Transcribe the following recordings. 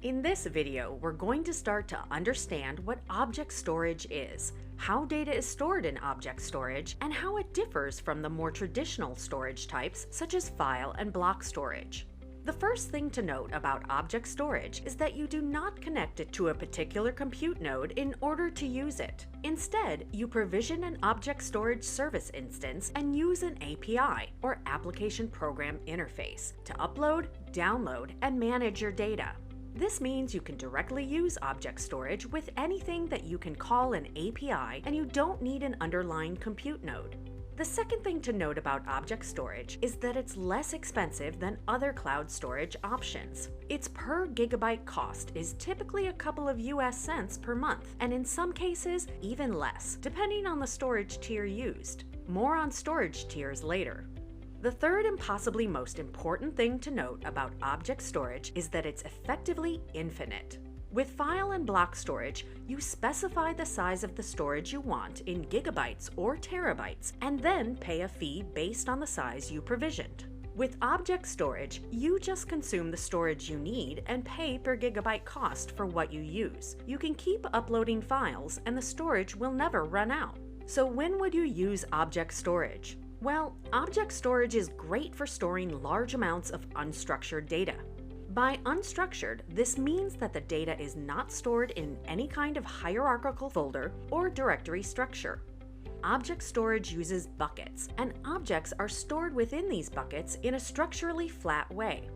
In this video, we're going to start to understand what object storage is, how data is stored in object storage, and how it differs from the more traditional storage types such as file and block storage. The first thing to note about object storage is that you do not connect it to a particular compute node in order to use it. Instead, you provision an object storage service instance and use an API, or Application Program Interface, to upload, download, and manage your data. This means you can directly use object storage with anything that you can call an API, and you don't need an underlying compute node. The second thing to note about object storage is that it's less expensive than other cloud storage options. Its per gigabyte cost is typically a couple of US cents per month, and in some cases, even less, depending on the storage tier used. More on storage tiers later. The third and possibly most important thing to note about object storage is that it's effectively infinite. With file and block storage, you specify the size of the storage you want in gigabytes or terabytes, and then pay a fee based on the size you provisioned. With object storage, you just consume the storage you need and pay per gigabyte cost for what you use. You can keep uploading files and the storage will never run out. So when would you use object storage? Well, object storage is great for storing large amounts of unstructured data. By unstructured, this means that the data is not stored in any kind of hierarchical folder or directory structure. Object storage uses buckets, and objects are stored within these buckets in a structurally flat way.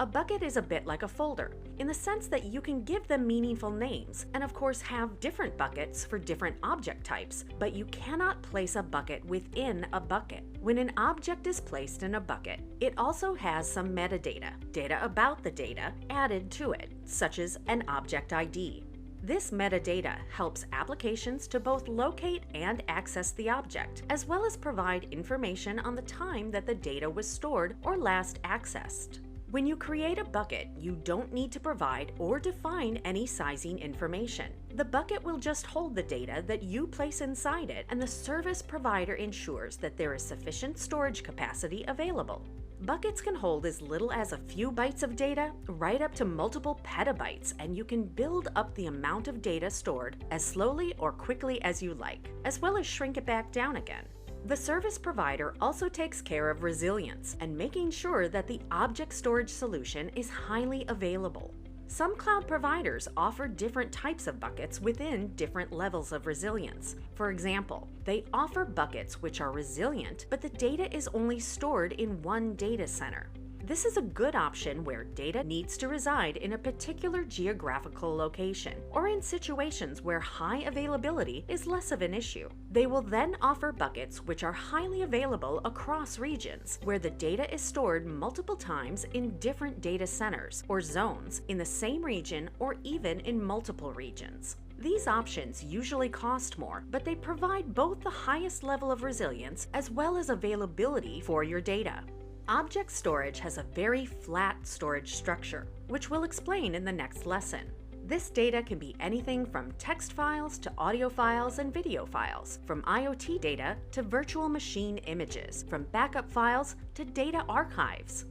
A bucket is a bit like a folder, in the sense that you can give them meaningful names, and of course have different buckets for different object types, but you cannot place a bucket within a bucket. When an object is placed in a bucket, it also has some metadata, data about the data, added to it, such as an object ID. This metadata helps applications to both locate and access the object, as well as provide information on the time that the data was stored or last accessed. When you create a bucket, you don't need to provide or define any sizing information. The bucket will just hold the data that you place inside it, and the service provider ensures that there is sufficient storage capacity available. Buckets can hold as little as a few bytes of data, right up to multiple petabytes, and you can build up the amount of data stored as slowly or quickly as you like, as well as shrink it back down again. The service provider also takes care of resilience and making sure that the object storage solution is highly available. Some cloud providers offer different types of buckets within different levels of resilience. For example, they offer buckets which are resilient, but the data is only stored in one data center. This is a good option where data needs to reside in a particular geographical location, or in situations where high availability is less of an issue. They will then offer buckets which are highly available across regions, where the data is stored multiple times in different data centers or zones in the same region or even in multiple regions. These options usually cost more, but they provide both the highest level of resilience as well as availability for your data. Object storage has a very flat storage structure, which we'll explain in the next lesson. This data can be anything from text files to audio files and video files, from IoT data to virtual machine images, from backup files to data archives.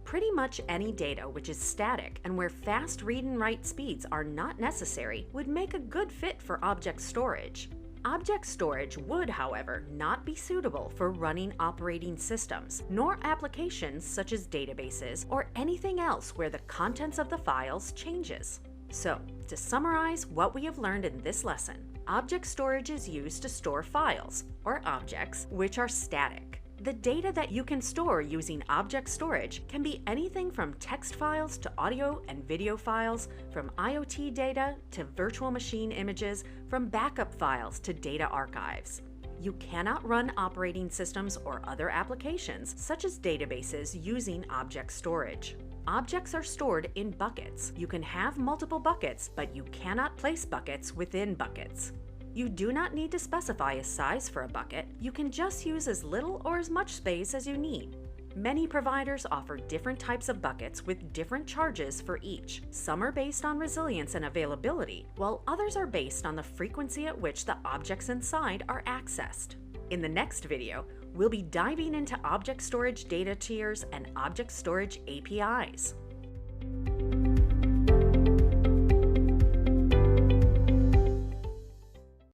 Pretty much any data which is static and where fast read and write speeds are not necessary would make a good fit for object storage. Object storage would, however, not be suitable for running operating systems, nor applications such as databases or anything else where the contents of the files changes. So, to summarize what we have learned in this lesson, object storage is used to store files, or objects, which are static. The data that you can store using object storage can be anything from text files to audio and video files, from IoT data to virtual machine images, from backup files to data archives. You cannot run operating systems or other applications, such as databases, using object storage. Objects are stored in buckets. You can have multiple buckets, but you cannot place buckets within buckets. You do not need to specify a size for a bucket. You can just use as little or as much space as you need. Many providers offer different types of buckets with different charges for each. Some are based on resilience and availability, while others are based on the frequency at which the objects inside are accessed. In the next video, we'll be diving into object storage data tiers and object storage APIs.